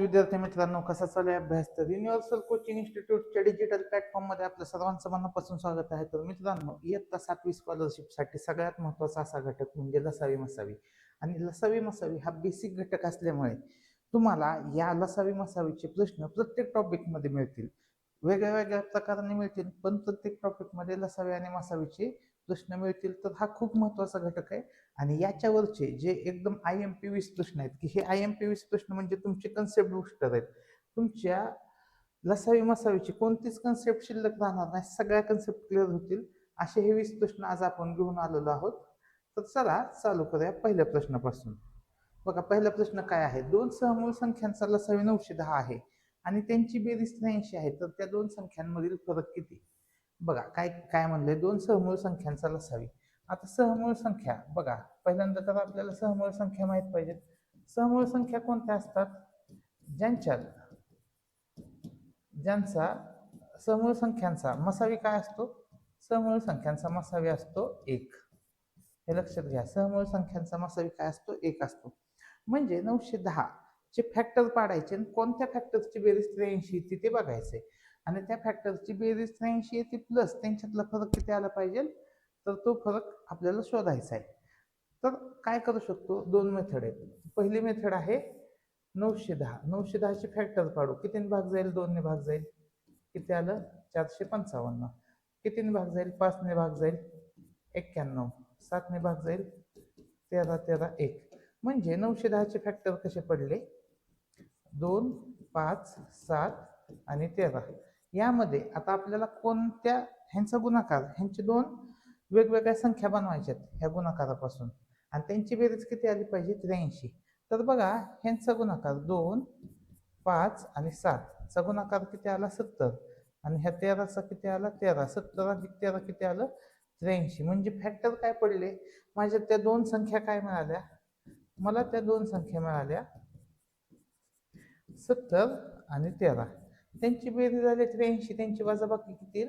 विद्यार्थी मित्रांनो, कसा चालू आहे अभ्यास? तर युनिव्हर्सल कोचिंग इन्स्टिट्यूटच्या डिजिटल प्लॅटफॉर्ममध्ये आपलं सर्वांचं मनापासून स्वागत आहे. तर मित्रांनो, इयत्ता 7वी स्कॉलरशिपसाठी सगळ्यात महत्त्वाचा असा घटक म्हणजे लसावी मसावी. आणि लसावी मसावी हा बेसिक घटक असल्यामुळे तुम्हाला या लसावी मसावीचे प्रश्न प्रत्येक टॉपिकमध्ये मिळतील. वेगळ्या वेगळ्या प्रकाराने मिळतील, पण प्रत्येक टॉपिकमध्ये लसावी आणि मसावीचे प्रश्न मिळतील. तर हा खूप महत्त्वाचा घटक आहे. आणि याच्यावरचे जे एकदम IMP20 प्रश्न आहेत, की हे IMP20 प्रश्न म्हणजे तुमचे कन्सेप्ट बुस्टर आहेत. तुमच्या लसावी मसावीची कोणतीच कन्सेप्ट शिल्लक राहणार नाही, सगळ्या कन्सेप्ट क्लिअर होतील. असे हे 20 प्रश्न आज आपण घेऊन आलेलो आहोत. तर चला चालू करूया पहिल्या प्रश्नापासून. बघा, पहिला प्रश्न काय आहे? दोन सहमूळ संख्यांचा लसावी 910 आहे आणि त्यांची बेरीज 83 आहे, तर त्या दोन संख्यांमधील फरक किती? बघा, काय काय म्हणलंय, दोन सहमूळ संख्यांचा लसावी. आता सहमूळ संख्या बघा, पहिल्यांदा तर आपल्याला सहमूळ संख्या माहित पाहिजेत. सहमूळ संख्या कोणत्या असतात? ज्यांच्या ज्यांचा सहमूळ संख्यांचा मसावी काय असतो? सहमूळ संख्यांचा मसावी असतो 1. हे लक्षात घ्या, सहमूळ संख्यांचा मसावी काय असतो? 1 असतो. म्हणजे 910 चे फॅक्टर पाडायचे आणि कोणत्या फॅक्टरची बेरीज 83 येते ते बघायचे. आणि त्या फॅक्टरची बेरीज 83 येते प्लस त्यांच्यातला फरक किती आला पाहिजे, तर तो फरक आपल्याला शोधायचा आहे. तर काय करू शकतो? दोन मेथड आहेत. पहिली मेथड आहे 910. 910 चे फॅक्टर काढू. कितीने भाग जाईल? 2 ने भाग जाईल. किती आलं? 455. कितीने भाग जाईल? 5 ने भाग जाईल. 91. 7 ने भाग जाईल. 13 13 1. म्हणजे 910 चे फॅक्टर कसे पडले? 2 5 7 आणि 13. यामध्ये आता आपल्याला कोणत्या ह्यांचा गुणाकार, ह्यांचे दोन वेगवेगळ्या संख्या बनवायच्या ह्या गुणाकारापासून, आणि त्यांची बेरीज किती आली पाहिजे? 83. तर बघा, ह्यांचा गुणाकार 2 5 आणि 7 चा गुणाकार किती आला? 70. आणि ह्या 13चा किती आला? 13. 70 अधिक 13 किती आलं? 83. म्हणजे फॅक्टर काय पडले माझ्या? त्या दोन संख्या काय मिळाल्या मला? त्या दोन संख्या मिळाल्या 70 आणि 13. त्यांची बेरीज झाली 83. त्यांची वजाबाकी किती येईल?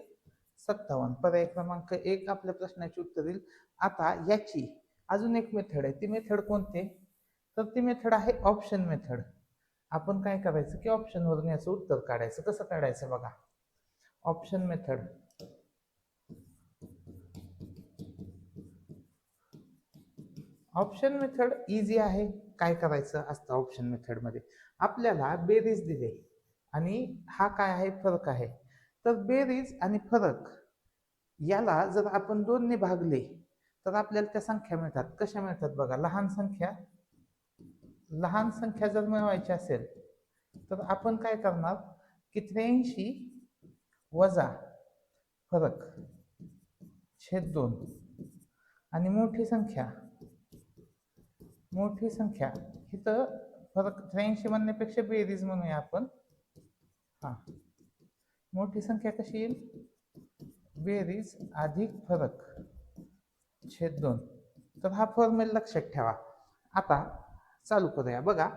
57. पर्याय क्रमांक 1 आपल्या प्रश्नाचे उत्तर येईल. आता याची अजून एक मेथड आहे. ती मेथड कोणती? तर ती मेथड आहे ऑप्शन मेथड. आपण काय करायचं की ऑप्शन वरून याचं उत्तर काढायचं. कसं काढायचं बघा, option method. Option method easy आहे. काय करायचं असतं ऑप्शन मेथड मध्ये? आपल्याला बेरीज दिले आणि हा काय आहे? फरक आहे. तर बेरीज आणि फरक याला जर आपण 2 ने भागले तर आपल्याला त्या संख्या मिळतात. कशा मिळतात बघा, लहान संख्या जर मिळवायची असेल तर आपण काय करणार की 83 वजा फरक छेद 2. आणि मोठी संख्या इथं फरक 83 म्हणण्यापेक्षा बेरीज म्हणूया आपण. हा, मोठी संख्या कशी येईल? बेरीज अधिक फरक छेद 2. तर हा फॉर्म्युला लक्षात ठेवा. आता चालू करूया. बघा,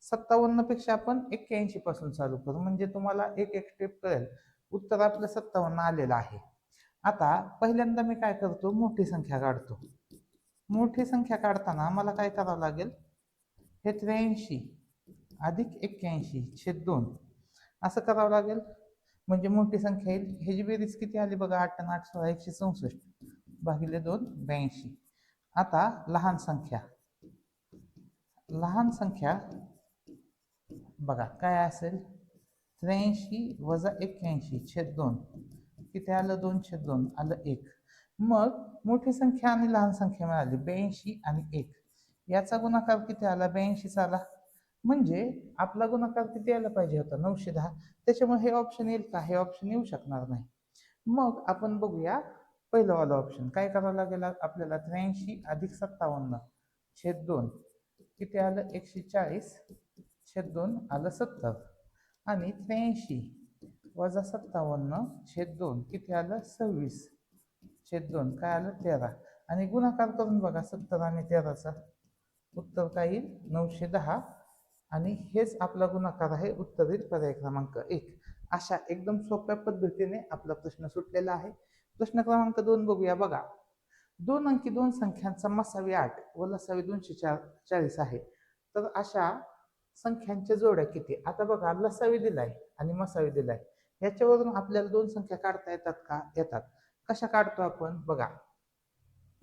57 पेक्षा आपण 81 पासून चालू करू, म्हणजे तुम्हाला एक एक स्टेप कळेल. उत्तर आपलं 57 आलेलं आहे. आता पहिल्यांदा मी काय करतो? मोठी संख्या काढतो. मोठी संख्या काढताना मला काय करावं लागेल? हे 83 अधिक 81 छेद 2 असं करावं लागेल. म्हणजे मोठी संख्या येईल. ह्याची बेरीज किती आली बघा? 8 आणि 8 16 164 भागिले 2 82. आता लहान संख्या बघा काय असेल? 83 वजा 81 छेद 2 किती आलं? 2 छेद 2 आलं 1. मग मोठी संख्या आणि लहान संख्या मिळाली 82 आणि 1. याचा गुणाकार किती आला? 82 आला. म्हणजे आपला गुणाकार किती आला पाहिजे होता? 910. त्याच्यामुळे हे ऑप्शन येईल का? हे ऑप्शन येऊ शकणार नाही. मग आपण बघूया पहिलं वाला ऑप्शन. काय करावं लागेल आपल्याला? 83 अधिक 57 छेद 2 किती आलं? 140 छेद 2 आलं 70. आणि 83 वजा 57 छेद 2 किती आलं? 26 छेद 2 काय आलं? 13. आणि गुणाकार करून बघा 70 आणि 13चा. उत्तर काय येईल? 910. आणि हेच आपला गुणाकार आहे. उत्तर येईल पर्याय क्रमांक 1. अशा एकदम सोप्या पद्धतीने आपला प्रश्न सुटलेला आहे. प्रश्न क्रमांक 2 बघूया. बघा, 2 अंकी 2 संख्यांचा मसावी 8 व लसावी 240 आहे. तर अशा संख्यांच्या जोड्या किती. आता बघा लसावी दिलाय आणि मसावी दिलाय, याच्यावरून आपल्याला दोन संख्या काढता येतात का? येतात. कशा काढतो आपण बघा,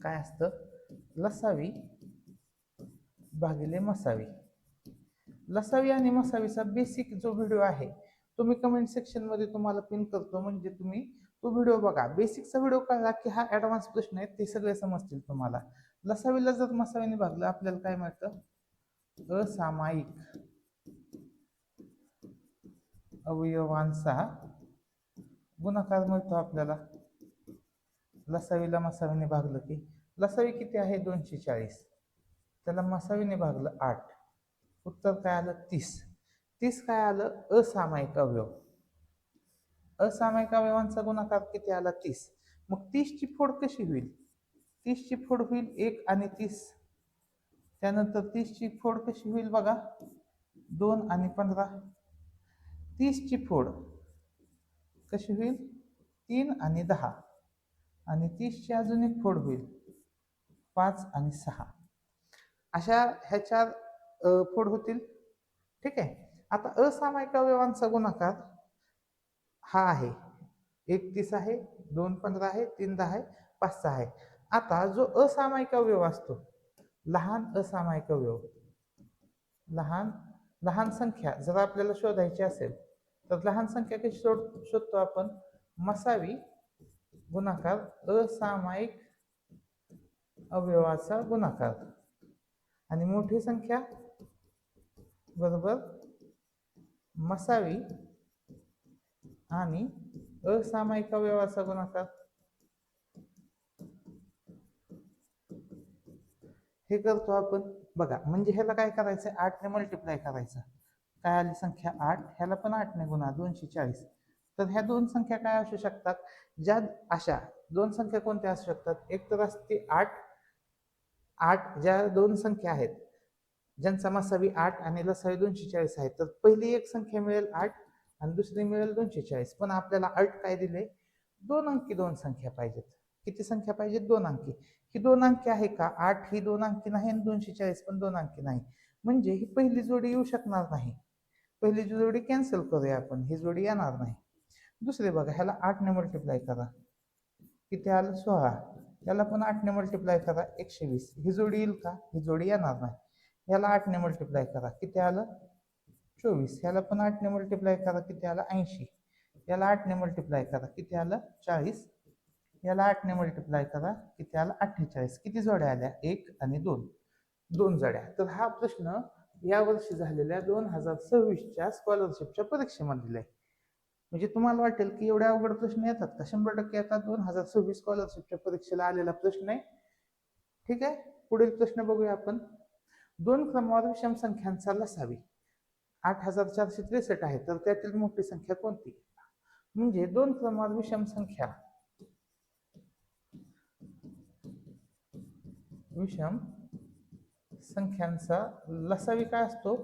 काय असतं, लसावी भागिले मसावी. लसावी आणि मसावीचा बेसिक जो व्हिडिओ आहे तो मी कमेंट सेक्शन मध्ये तुम्हाला पिन करतो, म्हणजे तुम्ही तो व्हिडिओ बघा. बेसिकचा व्हिडिओ कळला की हा ऍडव्हान्स प्रश्न आहे ते सगळे समजतील तुम्हाला. लसावीला जर मसावीने भागलं आपल्याला काय मिळतं? असामायिक अवयवांचा गुणाकार मिळतो आपल्याला. लसावीला मसावीने भागलं की लसावी किती आहे? 240. त्याला मसावीने भागलं 8. उत्तर काय आलं? 30. 30 काय आलं? असामायिक अवयव. असामायिक अवयवांचा गुणाकार किती आला? 30. मग 30 ची फोड कशी होईल? 30 ची फोड होईल 1 आणि 30. त्यानंतर 30 ची फोड कशी होईल बघा? 2 आणि 15. 30 ची फोड कशी होईल? 3 आणि 10. आणि 30 ची अजून एक फोड होईल 5 आणि 6. अशा ह्या 4 फोड होतील. ठीक आहे. आता असामायिक अवयवांचा गुणाकार हा आहे, 1 30 आहे, 2 15 आहे, 3 10 आहे, 5 6 आहे. आता जो असामायिक अवयव असतो, लहान असामायिक अवयव, लहान संख्या जर आपल्याला शोधायची असेल तर लहान संख्या कशी शोधतो आपण? मसावी गुणाकार असामायिक अवयवाचा गुणाकार. आणि मोठी संख्या बरोबर मसावी आणि असामायिक अवयवाचा गुणाकार. हे करतो आपण बघा. म्हणजे ह्याला काय करायचं? 8 ने मल्टिप्लाय करायचं. काय आली संख्या? 8. ह्याला पण 8 ने गुणा, 240. तर ह्या दोन संख्या काय असू शकतात? ज्या अशा दोन संख्या कोणत्या असू शकतात? एक तर असते 8. ज्या दोन संख्या आहेत ज्यांचा मसावी 8 आणि लसावी 240 आहे, तर पहिली एक संख्या मिळेल 8 आणि दुसरी मिळेल 240. पण आपल्याला अट काय दिले? 2 अंकी दोन संख्या पाहिजेत. किती संख्या पाहिजेत? 2 अंकी. ही 2 अंकी आहे का? 8 ही 2 अंकी नाही आणि 240 पण 2 अंकी नाही. म्हणजे ही पहिली जोडी येऊ शकणार नाही. पहिली जोडी कॅन्सल करूया आपण, ही जोडी येणार नाही. दुसरे बघा, ह्याला 8 ने मल्टिप्लाय करा, किती आलं? 16. याला पण 8 ने मल्टिप्लाय करा, 120. ही जोडी येईल का? ही जोडी येणार नाही. याला 8 ने मल्टिप्लाय करा, किती आलं? 24. याला पण 8 ने मल्टिप्लाय करा, किती आलं? 80. याला 8 ने मल्टिप्लाय करा, किती आलं? 40. याला 8 ने मल्टिप्लाय करा, किती आलं? 48. किती जोड्या आल्या? 1 आणि 2. 2 जोड्या. तर हा प्रश्न या वर्षी झालेल्या 2026च्या स्कॉलरशिपच्या परीक्षेमध्ये दिलाय. म्हणजे तुम्हाला वाटेल की एवढ्या अवघड प्रश्न येतात का? 100% येतात. 2026 स्कॉलरशिपच्या परीक्षेला आलेला प्रश्न आहे. ठीक आहे. पुढील प्रश्न बघूया आपण. 2 क्रमवार विषम संख्यांचा लसावी 8463 आहे, तर त्यातील मोठी संख्या कोणती? म्हणजे 2 क्रमवार विषम संख्यांचा लसावी काय असतो?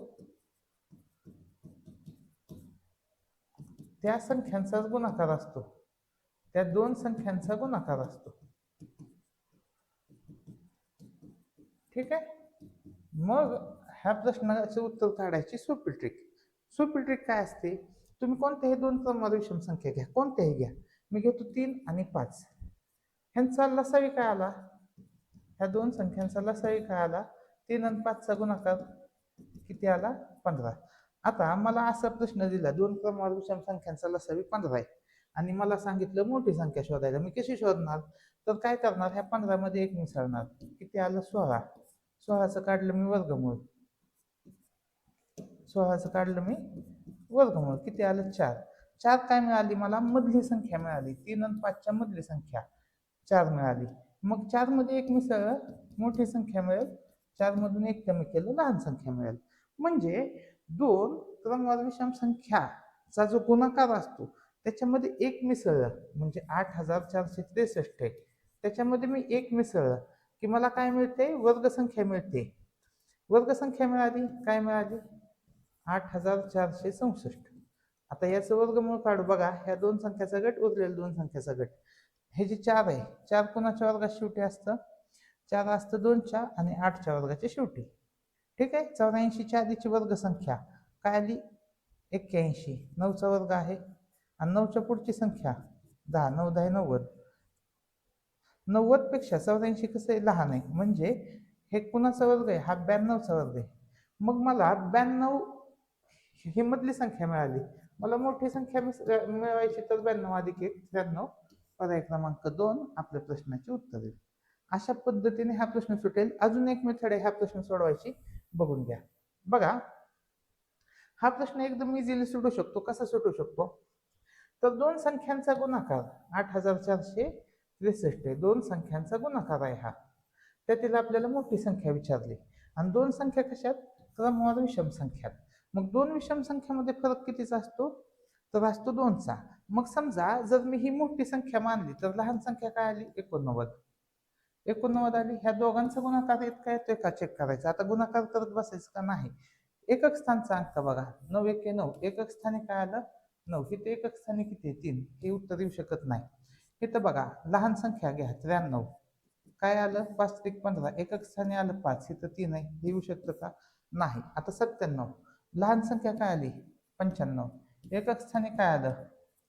त्या संख्यांचा गुणाकार असतो, त्या दोन संख्यांचा गुणाकार असतो. ठीक आहे. मग ह्या प्रश्नाचे उत्तर काढायची सोपी ट्रिक काय असते? तुम्ही कोणत्याही 2 क्रमवार विषम संख्या घ्या, कोणत्याही घ्या. मी घेतो 3 आणि 5. ह्यांचा लसावी काय आला? ह्या दोन संख्यांचा लसावी काय आला? 3 आणि 5 चा गुणाकार किती आला? 15. आता मला असा प्रश्न दिला, 2 क्रमवार विषम संख्यांचा लसावी 15 आहे आणि मला सांगितलं मोठी संख्या शोधायला. मी कशी शोधणार? तर काय करणार? ह्या 15 मध्ये एक मिसळणार, किती आलं? 16. 16चं काढलं मी वर्गमूळ, 16चं काढलं मी वर्गमूळ, किती आलं? 4. 4 काय मिळाली मला? मधली संख्या मिळाली. 3 आणि 5 च्या मधली संख्या 4 मिळाली. मग 4 मध्ये एक मिसळलं, मोठी संख्या मिळेल. 4 मधून एक कमी केलं, लहान संख्या मिळेल. म्हणजे 2 क्रमवार विषम संख्याचा जो गुणाकार असतो त्याच्यामध्ये एक मिसळलं म्हणजे 8463 आहे. त्याच्यामध्ये मी एक मिसळलं की मला काय मिळते? वर्गसंख्या मिळते. वर्गसंख्या मिळाली, काय मिळाली? 8464. आता याचं वर्गमूळ काढू बघा. ह्या दोन संख्याचा गट, उरलेल्या दोन संख्याचा गट. हे जे 4 आहे, 4 कोणाच्या वर्गात शेवटी असतं? 4 असतं 2च्या आणि 8च्या वर्गाच्या शेवटी. ठीक आहे. 84च्या आधीची वर्गसंख्या काय आली 81. 9चा वर्ग आहे आणि 9च्या पुढची संख्या 10. 9 10 90. 90 पेक्षा 84 कसं आहे लहान आहे, म्हणजे हे कुणाचा वर्ग आहे, हा 92चा वर्ग आहे. मग मला 92 ही मधली संख्या मिळाली. मला मोठी संख्या मिळवायची तर 92 अधिक 1 93. पर्याय क्रमांक 2 आपल्या प्रश्नाचे उत्तर आहे. अशा पद्धतीने हा प्रश्न सुटेल. अजून एक मेथड आहे हा प्रश्न सोडवायची, बघून घ्या. बघा, हा प्रश्न एकदम इझिली सुटू शकतो. कसा सुटू शकतो, तर दोन संख्यांचा गुणाकार 8463 आहे. दोन संख्यांचा गुणाकार आहे हा. त्यातील आपल्याला मोठी संख्या विचारली आणि दोन संख्या कशात, क्रमवार विषम संख्यात. मग दोन विषम संख्यामध्ये फरक कितीचा असतो, तर असतो 2चा. मग समजा जर मी ही मोठी संख्या मानली तर लहान संख्या काय आली 89. 89 आली. ह्या दोघांचा गुणाकार इतका येतोय का चेक करायचा. आता गुणाकार करत बसायचं का नाही. एकक स्थानचा अंक बघा, 9 1 9. एकक स्थानी काय आलं 9. इथे एकक स्थानी किती 3. हे उत्तर येऊ शकत नाही. इथं बघा लहान संख्या घ्या 93. काय आलं 5 3 15. एकक स्थानी आलं 5. इथं 3 आहे. हे येऊ शकतं का नाही. आता 97. लहान संख्या काय आली 95. एकक स्थानी काय आलं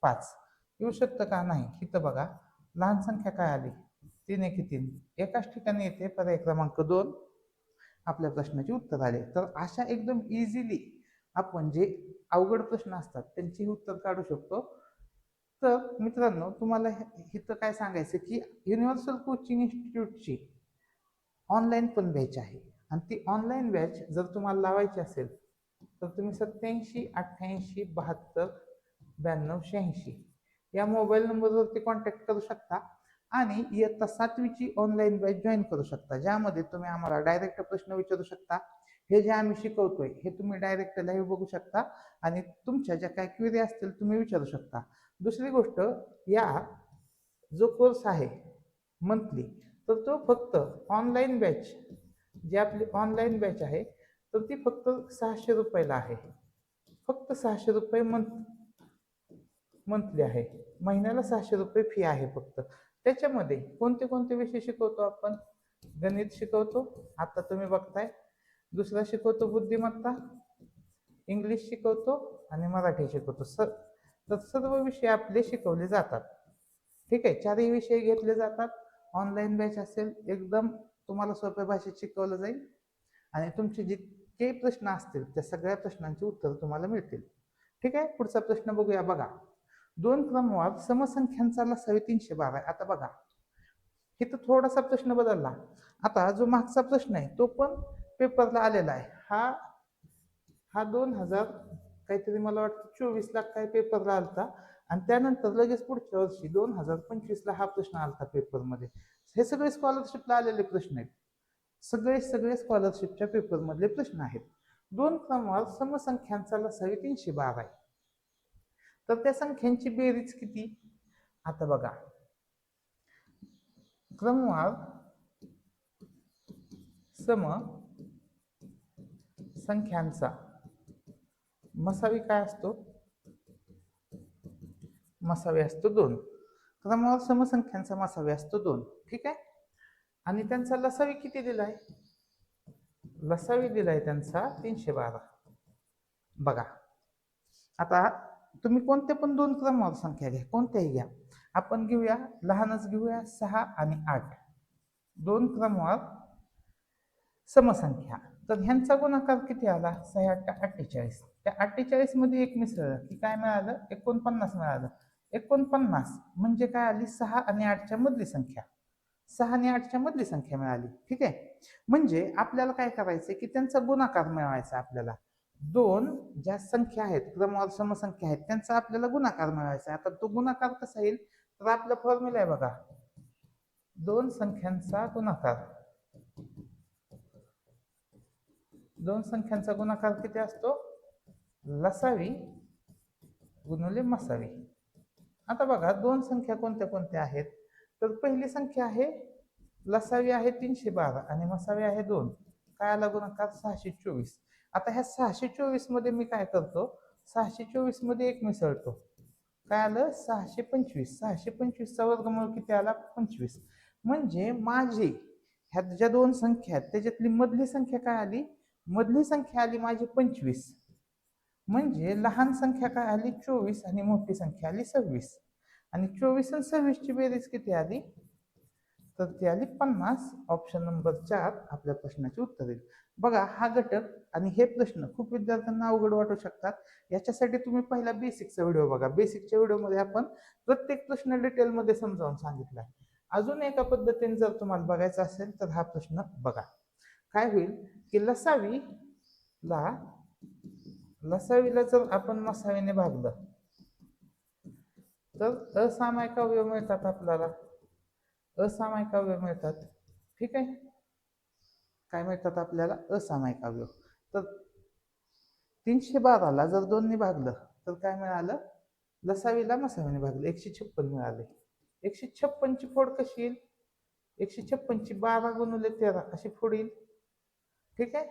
5. येऊ शकतं का नाही. इथं बघा लहान संख्या काय आली 3 1 3. एकाच ठिकाणी येते. पर्याय क्रमांक 2 आपल्या प्रश्नाचे उत्तर आले. तर अशा एकदम इझिली आपण जे अवघड प्रश्न असतात त्यांची उत्तर काढू शकतो. तर मित्रांनो, तुम्हाला इथं काय सांगायचं की युनिव्हर्सल कोचिंग इन्स्टिट्यूटची ऑनलाईन पण बॅच आहे आणि ती ऑनलाईन बॅच जर तुम्हाला लावायची असेल तर तुम्ही 87 88 72 92 86 या मोबाईल नंबरवरती कॉन्टॅक्ट करू शकता आणि इयत्ता 7वीची ऑनलाईन बॅच जॉईन करू शकता, ज्यामध्ये तुम्ही आम्हाला डायरेक्ट प्रश्न विचारू शकता. हे जे आम्ही शिकवतोय हे तुम्ही डायरेक्ट लाईव्ह बघू शकता आणि तुमच्या ज्या काही क्वेरी असतील तुम्ही विचारू शकता. दुसरी गोष्ट, या जो कोर्स आहे मंथली, तर तो फक्त ऑनलाईन बॅच, जी आपली ऑनलाईन बॅच आहे तर ती फक्त 600 रुपयाला आहे. फक्त 600 रुपये मंथली आहे. महिन्याला 600 रुपये फी आहे फक्त. त्याच्यामध्ये कोणते कोणते विषय शिकवतो आपण, गणित शिकवतो आता तुम्ही बघताय, दुसरा शिकवतो बुद्धिमत्ता, इंग्लिश शिकवतो आणि मराठी शिकवतो. तर सर्व विषय आपले शिकवले जातात. ठीक आहे, चारही विषय घेतले जातात. ऑनलाईन बॅच असेल, एकदम तुम्हाला सोप्या भाषेत शिकवलं जाईल आणि तुमचे जितके प्रश्न असतील त्या सगळ्या प्रश्नांची उत्तर तुम्हाला मिळतील. ठीक आहे, पुढचा प्रश्न बघूया. बघा, दोन क्रमवार समसंख्यांचा लसावी 312 आहे. आता बघा, इथं थोडासा प्रश्न बदलला. आता जो मागचा प्रश्न आहे तो पण पेपरला आलेला आहे. हा 2000 काहीतरी मला वाटतं 24 काय पेपरला आलता आणि त्यानंतर लगेच पुढच्या वर्षी 2025 हा प्रश्न आलता पेपरमध्ये. हे सगळे स्कॉलरशिपला आलेले प्रश्न आहेत. सगळे स्कॉलरशिपच्या पेपरमधले प्रश्न आहेत. दोन क्रमवार समसंख्यांचा लसावी 312 आहे. तर त्या संख्यांची बेरीज किती. आता बघा, क्रमवार सम संख्यांचा मसावी काय असतो, मसावी असतो 2. क्रमवार समसंख्यांचा मसावी असतो 2. ठीक आहे, आणि त्यांचा लसावी किती दिलाय, लसावी दिलाय त्यांचा 312. बघा, आता तुम्ही कोणते पण दोन क्रमवार संख्या घ्या, कोणत्याही घ्या. आपण घेऊया लहानच घेऊया 6 आणि 8. दोन क्रमवार समसंख्या. तर ह्यांचा गुणाकार किती आला 6 8 48. त्या 48 मध्ये एक मिसळलं की काय मिळालं 49 मिळालं. 49 म्हणजे काय आली 6 आणि 8च्या मधली संख्या. 6 आणि 8च्या मधली संख्या मिळाली. ठीक आहे, म्हणजे आपल्याला काय करायचंय की त्यांचा गुणाकार मिळवायचा. आपल्याला दोन ज्या संख्या आहेत क्रमवार समसंख्या आहेत त्यांचा आपल्याला गुणाकार मिळवायचा. आता तो गुणाकार कसा येईल, तर आपला फॉर्म्युला आहे बघा, दोन संख्यांचा गुणाकार. दोन संख्यांचा गुणाकार किती असतो, लसावी गुणिले मसावी. आता बघा, दोन संख्या कोणत्या कोणत्या आहेत, तर पहिली संख्या आहे लसावी आहे 312 आणि मसावी आहे 2. काय आला गुणाकार 624. आता ह्या 624 मध्ये मी काय करतो, 624 मध्ये एक मिसळतो. काय आलं 625. 625 चा वर्गमूळ किती आला 25. म्हणजे माझी ह्या ज्या दोन संख्या आहेत त्याच्यातली मधली संख्या काय आली मधली संख्या आली माझी 25, म्हणजे लहान संख्या काय आली 24 आणि मोठी संख्या आली 26. आणि 24 आणि 26 ची बेरीज किती आली? तर ती आली 50. ऑप्शन नंबर 4 आपल्या प्रश्नाचे उत्तर येईल. बघा हा घटक आणि हे प्रश्न खूप विद्यार्थ्यांना अवघड वाटू शकतात. याच्यासाठी तुम्ही पहिला बेसिकचा व्हिडिओ बघा. बेसिकच्या व्हिडिओमध्ये आपण प्रत्येक प्रश्न डिटेलमध्ये समजावून सांगितला. अजून एका पद्धतीने जर तुम्हाला बघायचा असेल तर हा प्रश्न बघा. काय होईल की लसावीला जर आपण मसावीने भागलं तर असामायिक अवयव मिळतात आपल्याला. असामायिक अवयव मिळतात. ठीक आहे. काय मिळतात आपल्याला? असामायिक अवयव. तर 312ला जर 2 ने भागलं तर काय मिळालं? लसावीला मसावीने भागलं 156 मिळाले. 156 ची फोड कशी येईल? 156 ची 12 गुणिले 13 अशी फोड येईल. ठीक आहे.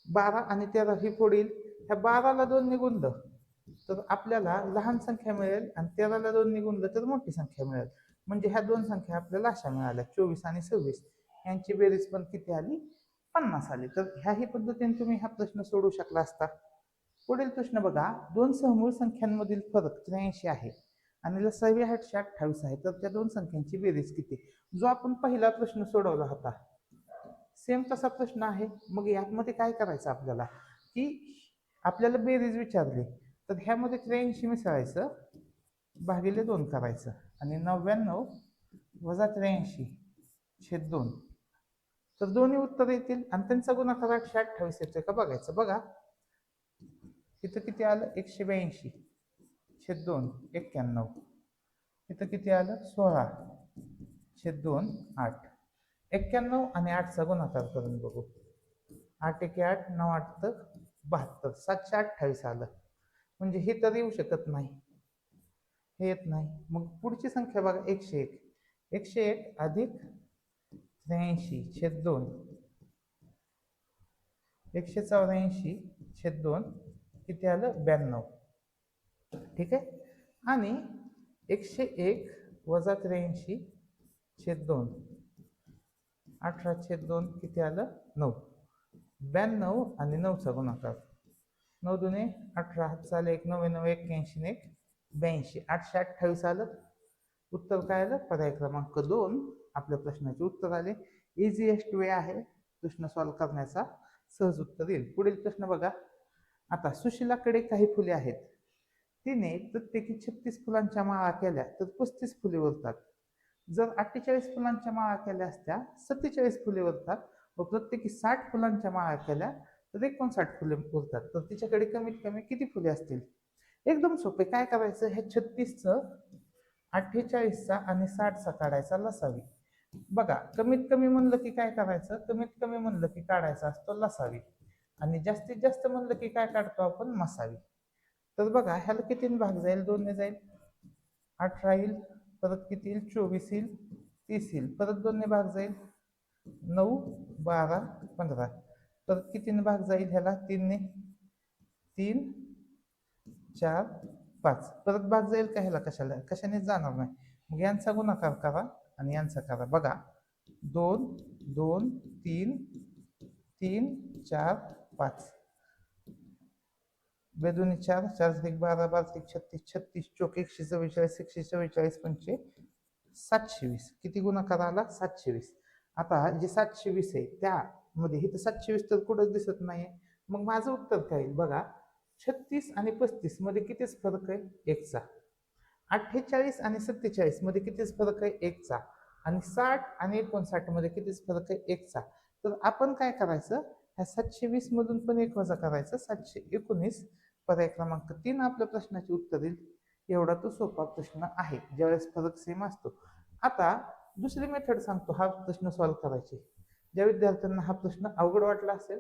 12 आणि 13 ही फोड येईल. ह्या 12ला 2 ने गुणलं तर आपल्याला लहान संख्या मिळेल आणि 13ला 2 ने गुणलं तर मोठी संख्या मिळेल. म्हणजे ह्या दोन संख्या आपल्याला अशा मिळाल्या 24 आणि 26. यांची बेरीज पण किती आली? 50 आली. तर ह्याही पद्धतीने तुम्ही हा प्रश्न सोडवू शकला असता. पुढील प्रश्न बघा. दोन सहमूळ संख्यांमधील फरक 83 आहे आणि लसावी 828 आहे. तर त्या दोन संख्यांची बेरीज किती? जो आपण पहिला प्रश्न सोडवला होता सेम तसा प्रश्न आहे. मग यामध्ये काय करायचं आपल्याला की आपल्याला बेरीज विचारली तर ह्यामध्ये 83 मिसळायचं भागिले 2 करायचं आणि 99 वजा 83 छेद 2. तर दोन्ही उत्तर येतील आणि त्यांचा गुणाकार 828 येतोय का बघायचं. बघा इथं किती आलं? 182 छेद 2 91. इथं किती आलं? 16 छेद 2 8. 91 आणि 8चा गुणाकार करून बघू. 8 1 8 9 8 72 728 आलं. म्हणजे हे तर येऊ शकत नाही. हे येत नाही. मग पुढची संख्या बघा 101. 101 अधिक 83 छेद 2. 184 छेद 2 किती आलं? 92. ठीक आहे. आणि 101 वजा 83 छेद 2. 18 छेद 2 किती आलं? 9. 92 आणि 9चा गुणाकार. 9 दुने 18 चाले 1 9 9 81 1 82. 828 आलं. उत्तर काय आलं? पर्याय क्रमांक 2 आपल्या प्रश्नाचे उत्तर आले. इझिएस्ट वे आहे प्रश्न सॉल्व्ह करण्याचा. सहज उत्तर येईल. पुढील प्रश्न बघा. आता सुशिलाकडे काही फुले आहेत. तिने प्रत्येकी 36 फुलांच्या माळा केल्या तर 35 फुले उरतात. जर 48 फुलांच्या माळा केल्या असत्या 47 फुले उरतात व प्रत्येकी 60 फुलांच्या माळा केल्या तर 59 फुले उरतात. तर तिच्याकडे कमीत कमी किती फुले असतील? एकदम सोपे. काय करायचं? हे 36चं 48चा आणि 60चा काढायचा लसावी. बघा कमीत कमी म्हणलं की काय करायचं? कमीत कमी म्हणलं की काढायचा असतो लसावी आणि जास्तीत जास्त म्हणलं की काय काढतो आपण? मसावी. तर बघा ह्याला किती भाग जाईल? 2 ने जाईल. 18 येईल. परत किती येईल? 24 येईल. 30 येईल. परत 2 ने भाग जाईल. 9 12 15. परत कितीने भाग जाईल ह्याला? 3 ने. 3 4 5. परत भाग जाईल का ह्याला? कशाने जाणार नाही. मग यांचा गुणाकार करा आणि यांचा करा. बघा 2 2 3 3 4 5. बेदोनी 4 4 1 12 12 36 36 चोक 144 144 पंचे 720. किती गुणाकार आला? 720. आता जे 720 आहे त्यामध्ये हे तर 720 तर कुठंच दिसत नाहीये. मग माझं उत्तर काय येईल? बघा 36 आणि 35 मध्ये कितीच फरक आहे? 1चा. 48 आणि 47 मध्ये कितीच फरक आहे? 1चा. आणि 60 आणि 59 मध्ये कितीच फरक आहे? 1चा. तर आपण काय करायचं? ह्या 720 मधून पण 1 वजा करायचं. 719. पर्याय क्रमांक 3 आपल्या प्रश्नाचे उत्तर येईल. एवढा तो सोपा प्रश्न आहे ज्यावेळेस फरक सेम असतो. आता दुसरी मेथड सांगतो हा प्रश्न सॉल्व्ह करायची. ज्या विद्यार्थ्यांना हा प्रश्न अवघड वाटला असेल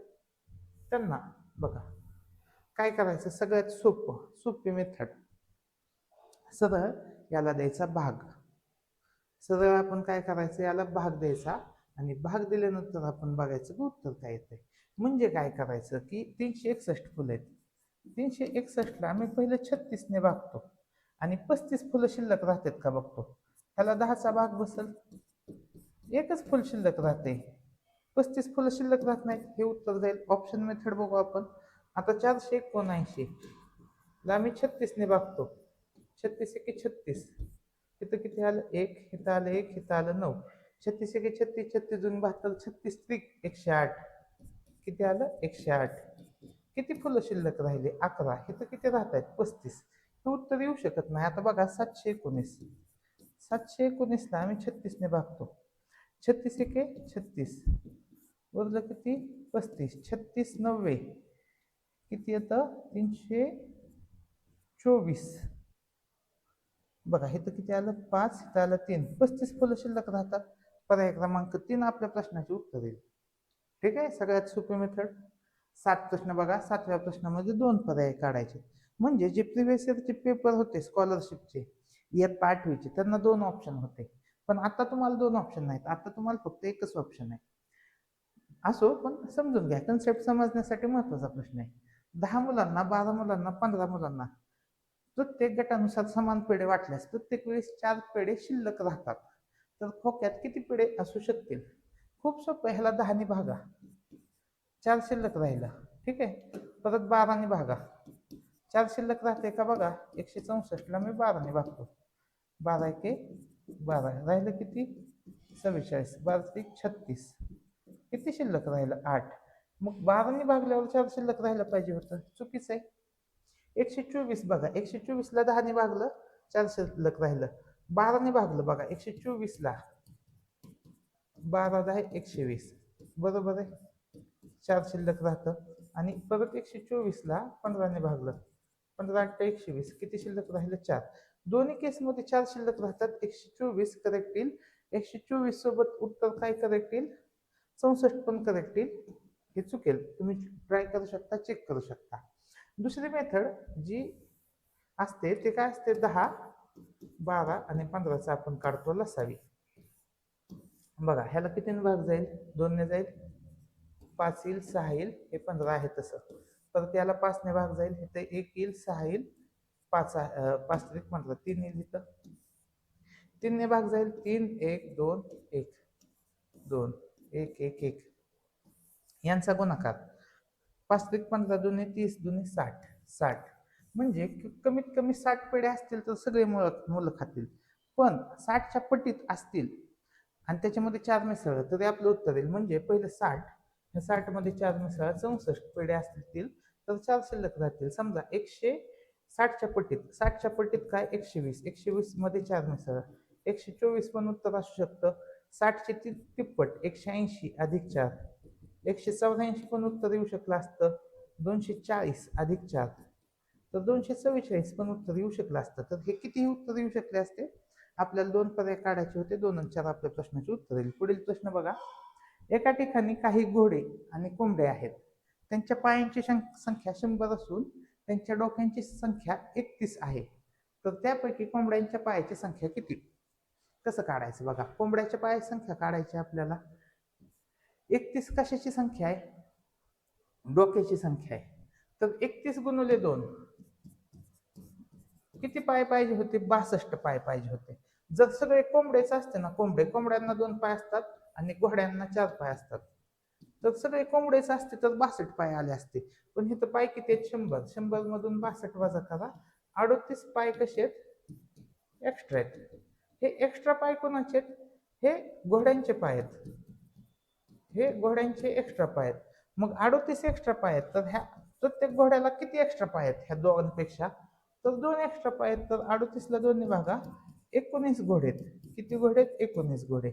त्यांना बघा काय करायचं? सगळ्यात सोपी मेथड. सरळ याला द्यायचा भाग. सरळ आपण काय करायचं? याला भाग द्यायचा आणि भाग दिल्यानंतर आपण बघायचं की उत्तर काय येतंय. म्हणजे काय करायचं की 361 फुलं आहेत. 361ला आम्ही पहिले 36 ने भागतो आणि 35 फुलं शिल्लक राहतात का बघतो. त्याला 10चा भाग बसल. एकच फुल शिल्लक राहते. 35 फुलं शिल्लक राहत नाहीत, हे उत्तर जाईल. ऑप्शन मेथड बघू आपण. आता 479 ला आम्ही 36 ने भागतो. 36 एके 36, इथं किती आलं? 1, इथं आलं 1, इथं आलं 9. 36 एके 36, 36 दून 72, 36 त्रिक 108. किती आलं? 108. किती फुलं शिल्लक राहिले? 11. इथं किती राहत आहेत? 35. हे उत्तर येऊ शकत नाही. आता बघा 719. 719 ला आम्ही 36 ने भागतो. 36 एके 36, उरलं किती? 35. 36 90 किती येतं? 324. बघा इथं किती आलं? 5, इथं आलं 3. 35 फुलं शिल्लक राहतात. पर्याय क्रमांक 3 आपल्या प्रश्नाचे उत्तर येईल. ठीक आहे, सगळ्यात सोपी मेथड. 7 प्रश्न बघा. 7व्या प्रश्नामध्ये 2 पर्याय काढायचे. म्हणजे जे प्रिव्हियस इयरचे पेपर होते स्कॉलरशिपचे, इयत्ता 8वीचे, त्यांना 2 ऑप्शन होते. पण आता तुम्हाला 2 ऑप्शन नाहीत. आता तुम्हाला फक्त एकच ऑप्शन आहे. असो, पण समजून घ्या, कन्सेप्ट समजण्यासाठी महत्वाचा प्रश्न आहे. 10 मुलांना, 12 मुलांना, 15 मुलांना प्रत्येक गटानुसार समान पेढे वाटल्यास प्रत्येक वेळेस 4 पेढे शिल्लक राहतात. तर खोक्यात किती पेढे असू शकतील? खूप सोपं. ह्याला 10 ने भागा, 4 शिल्लक राहिला. ठीक आहे, परत 12 ने भागा, 4 शिल्लक राहते का? बघा 164 ला मी 12 ने भागतो. 12 एके 12, राहिलं किती? 44. 12 त्रिक 36. किती शिल्लक राहिलं? 8. मग 12 ने भागल्यावर 4 शिल्लक राहिलं पाहिजे होतं. चुकीचं आहे. 124 बघा, 124 ला 10 ने भागलं, 4 शिल्लक राहिलं. 12 ने भागलं बघा, 124 ला 12 10 120, बरोबर आहे. 4 शिल्लक राहतं. आणि परत 124 ला 15 ने भागलं, 15 8 120, किती शिल्लक राहिलं? 4. दोन्ही केसमध्ये 4 शिल्लक राहतात. 124 करेक्ट येईल. 124 सोबत उत्तर काय करेक्ट येईल? 64 पण करेक्ट येईल. हे चुकेल, तुम्ही ट्राय करू शकता, चेक करू शकता. दुसरी मेथड जी असते ते काय असते? 10, 12 आणि 15चा आपण काढतो लसावी. बघा ह्याला कितीने भाग जाईल? 2 ने जाईल. 5 येईल, 6 येईल, हे 15 आहे तसं. परत याला 5 ने भाग जाईल, इथे 1 येईल, 6 येईल, 5 त्रिक 15, 3 येईल, इथं 3 ने भाग जाईल, 3 1 2 1 2 1 1 1 यांचा गुणाकार. 5 त्रिक 15, 2 30, 2 60, 60. म्हणजे कमीत कमी 60 पेढे असतील तर सगळे मुलं खातील. पण 60च्या पटीत असतील आणि त्याच्यामध्ये 4 मिसळलं तरी आपलं उत्तर येईल. म्हणजे पहिलं 60, 60 मध्ये 4 मिसळा, 64 पेढे असतील तर 4 शिल्लक राहतील. समजा 160च्या पटीत, 60च्या पटीत काय? 120, 120 मध्ये 4 मिसळा, 124 पण उत्तर असू शकतं. 60चे तिप्पट 180 अधिक 4, 184 पण उत्तर येऊ शकलं असतं. 240 अधिक 4, तर 244 पण उत्तर येऊ शकलं असतं. तर हे किती उत्तर येऊ शकले असते? आपल्याला 2 पर्याय काढायचे होते. 2 आणि 4 आपल्या प्रश्नाचे उत्तर येईल. पुढील प्रश्न बघा. एका ठिकाणी काही घोडे आणि कोंबडे आहेत. त्यांच्या पायांची संख्या 100 असून त्यांच्या डोक्यांची संख्या 31 आहे. तर त्यापैकी कोंबड्यांच्या पायाची संख्या किती? कसं काढायचं? बघा, कोंबड्याच्या पायाची संख्या काढायची आपल्याला. 31 कशाची संख्या आहे? डोक्याची संख्या आहे. तर 31 गुणिले 2 किती पाय पाहिजे होते? 62 पाय पाहिजे होते. जर सगळे कोंबडेच असते ना, कोंबड्यांना 2 पाय असतात आणि घोड्यांना 4 पाय असतात. तर सगळे कोंबडेच असते तर 62 पाय आले असते. पण इथं पाय किती आहेत? 100. 100 मधून 62 वजा करा. 38 पाय कसे आहेत? एक्स्ट्रा आहेत. हे एक्स्ट्रा पाय कोणाचे आहेत? हे घोड्यांचे पाय आहेत. हे घोड्यांचे एक्स्ट्रा पाय आहेत. मग 38 एक्स्ट्रा पाय आहेत. तर ह्या प्रत्येक घोड्याला किती एक्स्ट्रा पाय आहेत ह्या दोघांपेक्षा? तर 2 एक्स्ट्रा पाय आहेत. तर 38 ला 2 ने भागा, 19 घोडे आहेत. किती घोडे आहेत? 19 घोडे.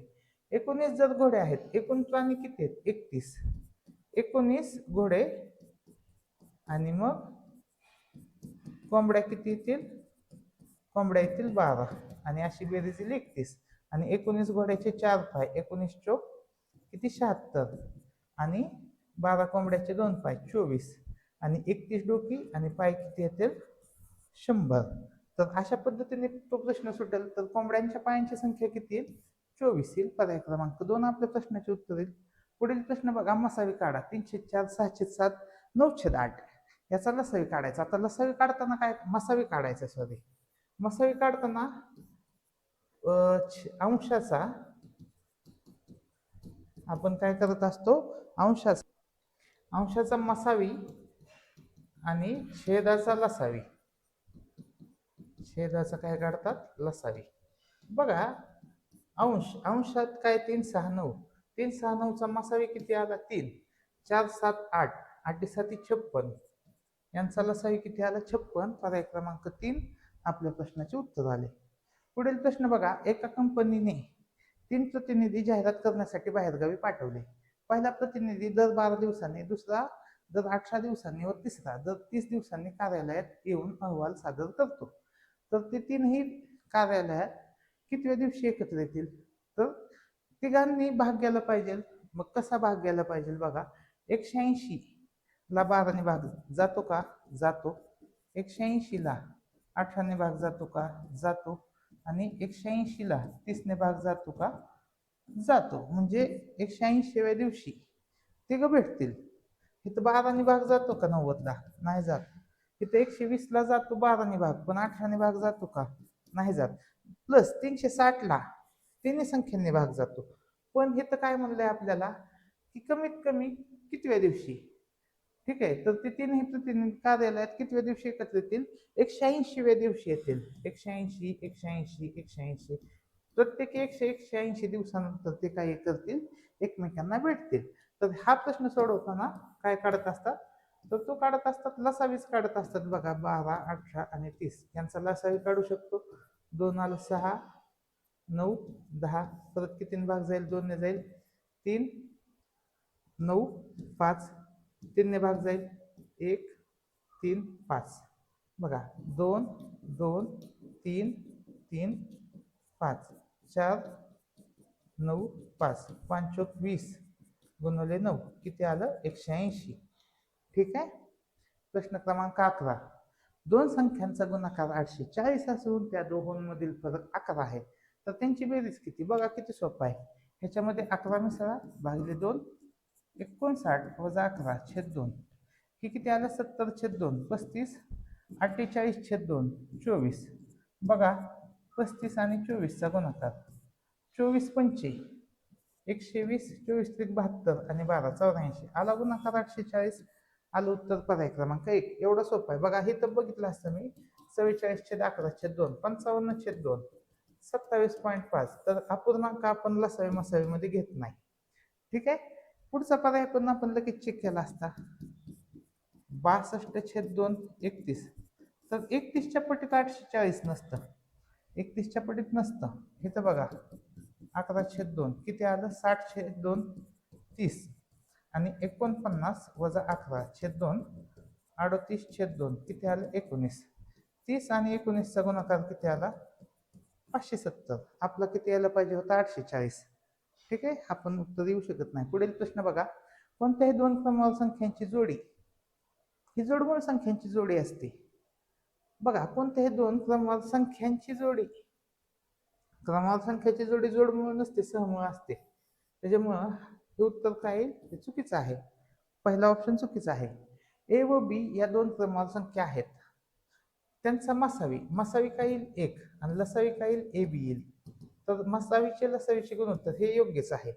19 जर घोडे आहेत, एकूण प्राणी किती आहेत? 31. 19 घोडे आणि मग कोंबड्या किती येतील? कोंबड्या येतील 12 आणि अशी बेरीज येईल 31. आणि 19 घोड्याचे 4 पाय, 19 चोक किती? 76. आणि 12 कोंबड्याचे 2 पाय, 24. आणि 31 डोकी आणि पाय किती येतील? 100. तर अशा पद्धतीने तो प्रश्न सुटेल. तर कोंबड्यांच्या पायांची संख्या किती येईल? 24 येईल. पर्याय क्रमांक 2 आपल्या प्रश्नाचे उत्तर येईल. पुढील प्रश्न बघा. मसावी काढा. 304, 607, 908 याचा लसावी काढायचा. आता लसावी काढताना काय? मसावी काढायचा, सॉरी. मसावी काढताना अंशाचा आपण काय करत असतो, अंशाचा मसावी आणि छेदाचा लसावी, छेदाचा काय काढतात, लसावी. बघा अंशात काय 3 6 9, 3 6 9चा मसावी किती आला 3, 4 7 8, 8 7 56, यांचा लसावी किती आला 56. पर्याय क्रमांक 3 आपल्या प्रश्नाचे उत्तर आले. पुढील प्रश्न बघा, एका कंपनीने 3 प्रतिनिधी जाहिरात करण्यासाठी बाहेरगावी पाठवले. पहिला प्रतिनिधी दर 12 दिवसांनी, दुसरा दर 18 दिवसांनी व तिसरा दर 30 दिवसांनी कार्यालयात येऊन अहवाल सादर करतो. तर ते तीनही कार्यालयात कितव्या दिवशी एकत्र येतील, तर तिघांनी भाग घ्यायला पाहिजे. मग कसा भाग घ्यायला पाहिजे बघा, 180 ला 12ने भाग जातो का, जातो. 180 ला 18ने भाग जातो का, जातो. आणि 180 ला 30ने भाग जातो का, जातो. म्हणजे 180व्या दिवशी तिघं भेटतील. इथं 12ने भाग जातो का 90ला, नाही जात. इथं 120 ला जातो 12ने भाग, पण 18ने भाग जातो का, नाही जात. प्लस 360 ला तिन्ही संख्यांनी भाग जातो. पण इथं काय म्हणलंय आपल्याला की कमीत कमी कितव्या दिवशी. ठीक आहे, तर ते तीनही प्रतिनिधी कार्यालयात कितव्या दिवशी एकत्र येतील, 180व्या दिवशी येतील. 180 180 180, प्रत्येक 180 दिवसानंतर ते काय करतील, एकमेकांना भेटतील. तर हा प्रश्न सोडवताना काय काढत असतात, तर तो काढत असतात लसावीच काढत असतात. बघा 12 18 आणि 30 यांचा लसावी काढू शकतो. 2 आलं 6, 9 10, परत कितीने भाग जाईल, 2ने जाईल, 3 9 5, 3ने भाग जाईल 1 3 5. बघा 2 2 3 3 5 4 9 5, 5 चौक 20 गुणिले 9 किती आलं, 180. ठीक आहे. प्रश्न क्रमांक 11, दोन संख्यांचा गुणाकार 840 असून त्या दोघांमधील फरक 11 आहे, तर त्यांची बेरीज किती. बघा किती सोपं आहे. ह्याच्यामध्ये 11 मिसळा, भागिले 2 59 वजा 11 छेद 2, हे किती आलं, 70 छेद 2 35, 48 छेद 2 24. बघा 35 आणि 24चा गुणाकार, 24 पंचे 120, 24 त्रिक 72 आणि 12 84, आला गुणाकार 840. आलं उत्तर पर्याय क्रमांक 1. एवढं सोपं आहे. बघा हे तर बघितलं असतं मी, 44 छेद 11 छेद 2 55 छेद 2 27.5. तर अपूर्णांक आपण लसावी मसावीमध्ये घेत नाही. ठीक आहे. पुढचा पर्याय पण आपण लगेच चेक केला असता, 62 छेद 2 31. तर 31च्या पटीत 840 नसतं, 31च्या पटीत नसतं. हे तर बघा 11 छेद 2 किती आलं, 60 छेद 2 30 आणि 49 वजा 11 छेद 2 38 छेद 2 किती आलं, 19. 30 आणि 19चा गुणाकार किती आला, 570. आपला किती यायला पाहिजे होता, 840. ठीक आहे, आपण उत्तर येऊ शकत नाही. पुढील प्रश्न बघा, कोणत्याही दोन क्रमवार संख्यांची जोडी ही जोडमूळ संख्यांची जोडी असते. बघा कोणत्याही दोन क्रमवार संख्यांची जोडी, क्रमवार संख्याची जोडी जोडमूळ नसते, सहमूळ असते. त्याच्यामुळं हे उत्तर काय येईल, हे चुकीचं आहे. पहिला ऑप्शन चुकीचा आहे. ए व बी या दोन क्रमवार संख्या आहेत, त्यांचा मसावी काय येईल 1 आणि लसावी काय येईल ए बी येईल. तर मसावीचे लसावीचे गुणोत्तर हे योग्यच आहे.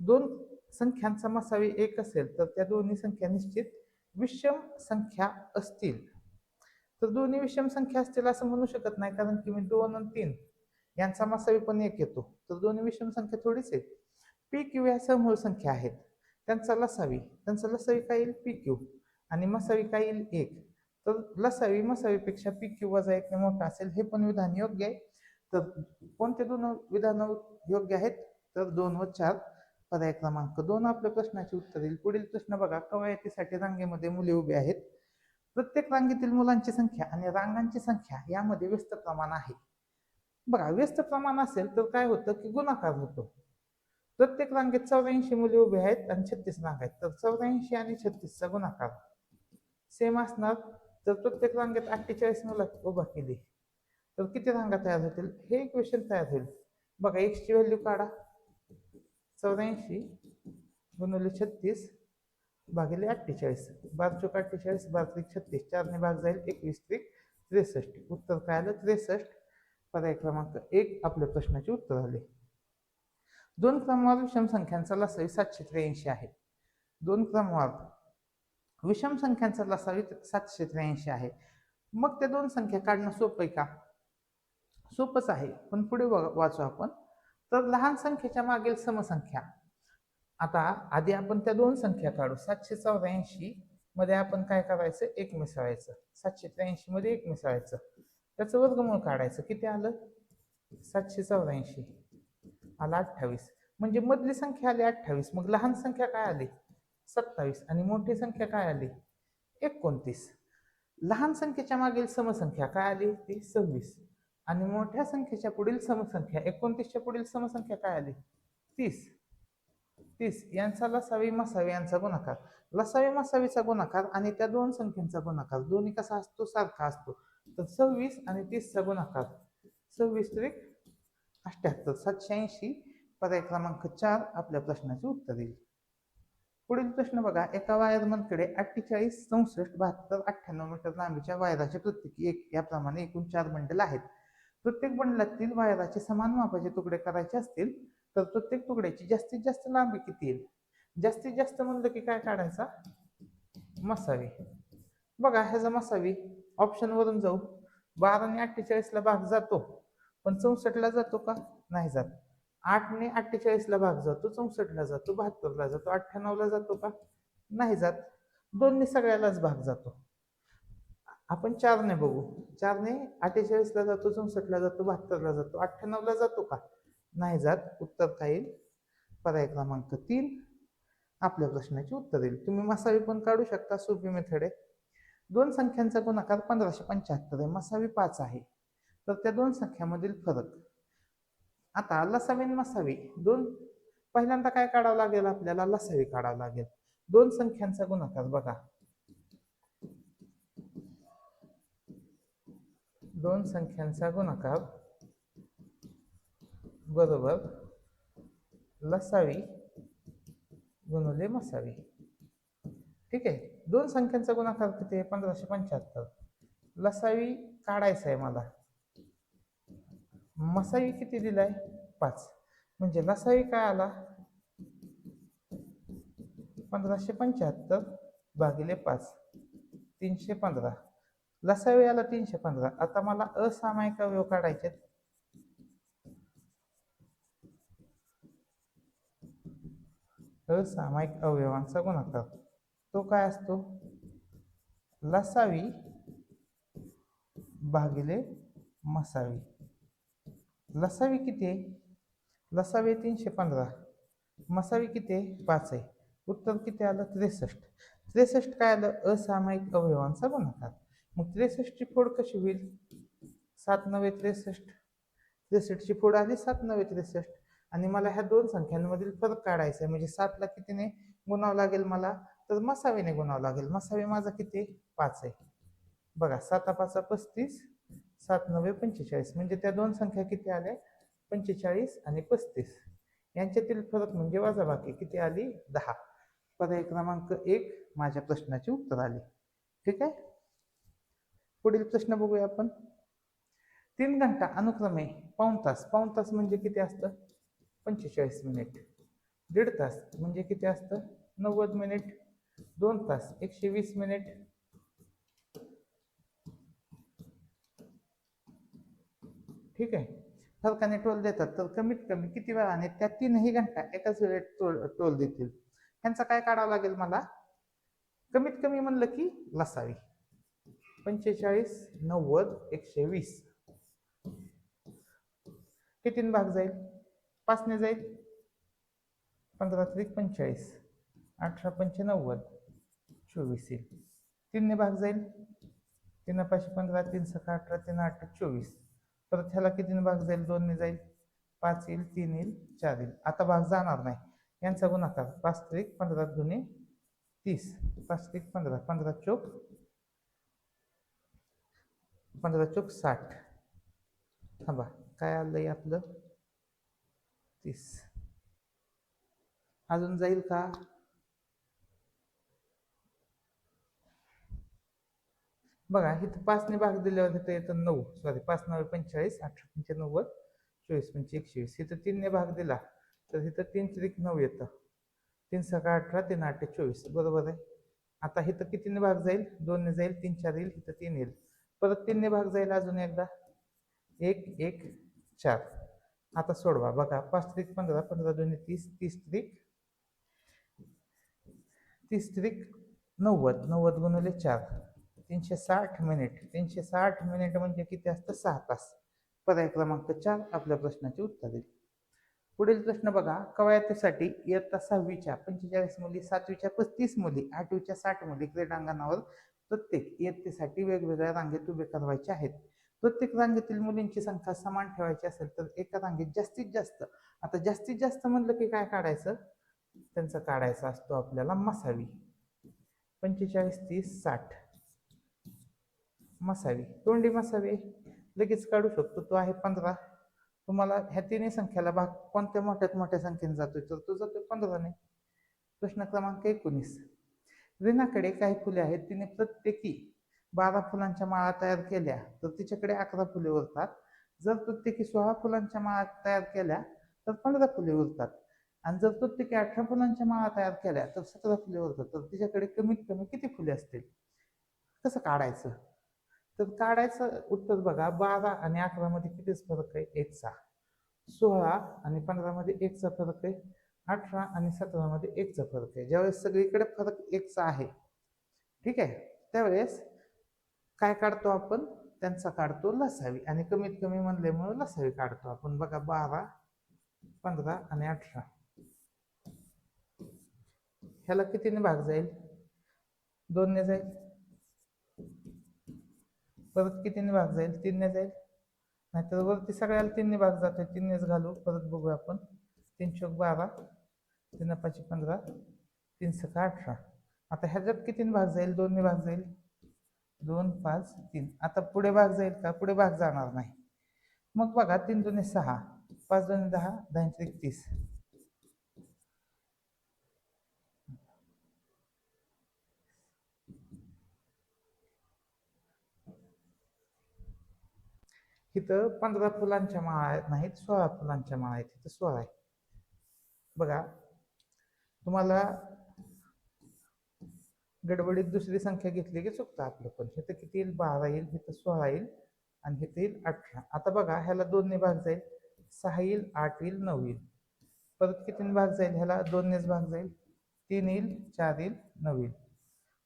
दोन संख्यांचा मसावी 1 असेल तर त्या दोन्ही संख्या निश्चित विषम संख्या असतील. तर दोन्ही विषम संख्या असतील असं म्हणू शकत नाही, कारण की मी 2 आणि 3 यांचा मसावी पण 1 येतो, तर दोन्ही विषम संख्या थोडीच आहेत. पी क्यू ह्या समूळ संख्या आहेत, त्यांचा लसावी काय येईल पी क्यू आणि मसावी काय येईल 1. तर लसावी मसावीपेक्षा पी क्यू वजा 1 ने मोठा असेल, हे पण विधान योग्य आहे. तर कोणते दोन विधान योग्य आहेत, तर 2 व 4 पर्याय क्रमांक 2 आपल्या प्रश्नाचे उत्तर येईल. पुढील प्रश्न बघा, कवायतीसाठी रांगेमध्ये मुले उभी आहेत, प्रत्येक रांगेतील मुलांची संख्या आणि रांगांची संख्या यामध्ये व्यस्त प्रमाण आहे. बघा व्यस्त प्रमाण असेल तर काय होतं की गुणाकार होतो. प्रत्येक रांगेत 84 मुले उभे आहेत आणि 36 रांगा आहेत, तर 84 आणि 36चा गुणाकार सेम असणार. तर प्रत्येक रांगेत 48 मुलं उभा केली तर किती रांगा तयार होतील, हे इक्वेशन तयार होईल. बघा x ची व्हॅल्यू काढा, 84 गुणिले 36 भागिले 48, 12 चौक 48, 12 त्रिक 36, 4 ने भाग जाईल, 21 त्रिक 63. उत्तर काय आलं, 63. पर्याय क्रमांक 1 आपल्या प्रश्नाचे उत्तर आले. दोन क्रमवार विषम संख्यांचा लसावी 783 आहे. दोन क्रमवार विषम संख्यांचा लसावी 783 आहे. मग त्या दोन संख्या काढणं सोपं आहे का? सोपंच आहे, पण पुढे वाचू आपण. तर लहान संख्येच्या मागील समसंख्या. आता आधी आपण त्या दोन संख्या काढू. 784 मध्ये आपण काय करायचं? एक मिसळायचं. 783 मध्ये एक मिसळायचं, त्याचं वर्गमूळ काढायचं. किती आलं? 784 आला 28. म्हणजे मधली संख्या आली 28. मग लहान संख्या काय आली? 27. आणि मोठी संख्या काय आली? 29. लहान संख्येच्या मागील समसंख्या काय आली? ती 26. आणि मोठ्या संख्येच्या पुढील समसंख्या 29च्या पुढील समसंख्या काय आली? 30. 30 यांचा लसावी मसावी यांचा गुणाकार. लसावी मसावीचा गुणाकार आणि त्या दोन संख्यांचा गुणाकार दोन्ही कसा असतो? सारखा असतो. तर 26 आणि 30चा गुणाकार 26 त्रिक 78. 780 पर्याय क्रमांक 4 आपल्या प्रश्नाचे उत्तर येईल. पुढील प्रश्न बघा. एका वायरमनकडे 48, 64, 72, 98 मीटर लांबीच्या वायराचे प्रत्येकी एक याप्रमाणे एकूण 4 बंडल आहेत. प्रत्येक बंडलातील वायराचे समान मापाचे तुकडे करायचे असतील तर प्रत्येक तुकड्याची जास्तीत जास्त लांबी किती येईल? जास्तीत जास्त म्हणलं की काय काढायचा? मसावी. बघा ह्याचा मसावी ऑप्शन वरून जाऊ. 12 ने 48 ला भाग जातो, पण 64 ला जातो का? नाही जात. 8 ने 48 ला भाग जातो, 64 ला जातो, 72 ला जातो, 98 ला जातो का? नाही जात. 2 ने सगळ्यालाच भाग जातो. आपण 4 ने बघू. 4 ने 48 ला जातो, 64 ला जातो, 72 ला जातो, 98 ला जातो का? नाही जात. उत्तर काय येईल? पर्याय क्रमांक 3 आपल्या प्रश्नाचे उत्तर येईल. तुम्ही मसावी पण काढू शकता, सोपी मेथड आहे. दोन संख्यांचा गुणाकार 1575 आहे, मसावी 5 आहे. तर त्या दोन संख्यामधील फरक. आता लसावी आणि मसावी दोन, पहिल्यांदा काय काढावं लागेल आपल्याला? लसावी काढावं लागेल. दोन संख्यांचा गुणाकार बघा. दोन संख्यांचा गुणाकार बरोबर लसावी गुणिले मसावी. ठीक आहे. दोन संख्यांचा गुणाकार किती आहे? 1575. लसावी काढायचा आहे मला. मसावी किती दिलाय? 5. म्हणजे लसावी काय आला? 1575 भागिले 5, 315. लसावी आला 315. आता मला असामायिक अवयव काढायचे. असामायिक अवयवांचा गुणाकार तो काय असतो? लसावी भागिले मसावी. लसावी किती आहे? लसावी 315, मसावी किती आहे? 5 आहे. उत्तर किती आलं? 63. 63 काय आलं? असामायिक अवयवांचा गुणाकार. मग 63 ची फोड कशी होईल? 7 9 63. 63 ची फोड आली 7 9 63. आणि मला ह्या दोन संख्यांमधील फरक काढायचा आहे. म्हणजे 7 ला कितीने गुणावं लागेल मला? तर मसावीने गुणावं लागेल. मसावी माझा किती? 5 आहे. बघा 7 5 35, 7 9 45. म्हणजे त्या दोन संख्या किती आल्या? 45 आणि 35. यांच्यातील फरक म्हणजे वजाबाकी किती आली? 10. पर्याय क्रमांक 1 माझ्या प्रश्नाचे उत्तर आले. ठीक आहे. पुढील प्रश्न बघूया आपण. 3 घंटा अनुक्रमे पाऊण तास. पाऊण तास म्हणजे किती असतं? 45 मिनिट. 1.5 तास म्हणजे किती असतं? 90 मिनिट. 2 तास 120 मिनिट. ठीक आहे. फरकाने टोल देतात, तर कमीत कमी किती वेळाने त्या 3ही घंटा एकाच वेळेत टोल देतील? ह्यांचा काय काढावं लागेल मला? कमीत कमी म्हणलं की लसावी. 45 90 120 कितीने भाग जाईल? 5 ने जाईल. 15 त्रिक 45, 18 पंचे 90, 24 येईल. 3 ने भाग जाईल. 3 5 15, 3 6 18, 3 8 24. परत ह्याला कितीने भाग जाईल? 2 ने जाईल. 5 येईल, 3 येईल, 4 येईल. आता भाग जाणार नाही. यांचा गुणाकार 5 त्रिक 15 दुने 30, 5 त्रिक 15, 15 चोक 60. थांबा, काय आलंय आपलं? 30. अजून जाईल का? बघा इथं 5 ने भाग दिल्यावर तिथं येतं 9. सॉरी, 5 9 45, 18 पंचे 90, 24 पंचे 120. इथं 3 ने भाग दिला तर इथं 3 त्रिक 9 येतं. 3 सका 18, 3 8 24, बरोबर आहे. आता इथं कितीने भाग जाईल? 2 ने जाईल, 3 4 येईल, इथं 3 येईल. परत 3 ने भाग जाईल अजून एकदा, 1 1 4. आता सोडवा बघा, 5 त्रिक 15, 15 2 30, 30 त्रिक 90, 90 गुणिले 4, 360 मिनिट. 360 मिनिट म्हणजे किती असतं? 6 तास. पर्याय क्रमांक 4 आपल्या प्रश्नाचे उत्तर येईल. पुढील प्रश्न बघा, कवायतीसाठी इयत्ता 6वीच्या 45 मुली, 7वीच्या 35 मुली, 8वीच्या 60 मुली क्रीडांगणावर प्रत्येक इयत्तेसाठी वेगवेगळ्या रांगेत उभे करवायचे आहेत. प्रत्येक रांगेतील मुलींची संख्या समान ठेवायची असेल तर एका रांगेत जास्तीत जास्त, आता जास्तीत जास्त म्हणलं की काय काढायचं? त्यांचा काढायचा असतो आपल्याला मसावी. 45 30 60 मसावी, तोंडी मसावी लगेच काढू शकतो, तो आहे 15. तुम्हाला ह्या तिन्ही संख्याला भाग कोणत्या मोठ्यात मोठ्या संख्येने जातोय? तर तो जातोय 15 ने. प्रश्न क्रमांक 19, रीनाकडे काही फुले आहेत, तिने प्रत्येकी 12 फुलांच्या माळा तयार केल्या तर तिच्याकडे 11 फुले उरतात. जर प्रत्येकी 16 फुलांच्या माळा तयार केल्या तर 15 फुले उरतात. आणि जर प्रत्येकी 18 फुलांच्या माळा तयार केल्या तर 17 फुले उरतात. तर तिच्याकडे कमीत कमी किती फुले असतील? कसं काढायचं? तर काढायचं उत्तर बघा, 12 आणि 11 मध्ये कितीच फरक आहे? 1चा. 16 आणि 15 मध्ये 1चा फरक आहे. 18 आणि 17 मध्ये 1चा फरक आहे. ज्यावेळेस सगळीकडे फरक 1चा आहे, ठीक आहे, त्यावेळेस काय काढतो आपण? त्यांचा काढतो लसावी. आणि कमीत कमी म्हणल्यामुळे लसावी काढतो आपण. बघा, 12 15 आणि 18, ह्याला कितीने भाग जाईल? 2 ने जाईल. परत कितीने भाग जाईल? 3 ने जाईल. नाहीतर वरती सगळ्याला 3 ने भाग जातोय, 3 नेच घालू. परत बघू आपण, 3 चौक 12, 3 5 15, 3 6 18. आता ह्याच्यात कितीने भाग जाईल? 2 ने भाग जाईल. 2 5 3. आता पुढे भाग जाईल का? पुढे भाग जाणार नाही. मग बघा, 3 2 6, 5 2 10, 10 30. इथं 15 फुलांच्या माळा नाहीत, 16 फुलांच्या माळा आहेत. इथं 16 आहे. बघा, तुम्हाला गडबडीत दुसरी संख्या घेतली की चुकतं आपलं. पण इथं किती येईल? 12 येईल, इथं 16 येईल आणि इथं येईल 18. आता बघा, ह्याला 2 ने भाग जाईल, 6 येईल, 8 येईल, 9 येईल. परत कितीने भाग जाईल? ह्याला 2 नेच भाग जाईल, 3 येईल, 4 येईल, 9 येईल.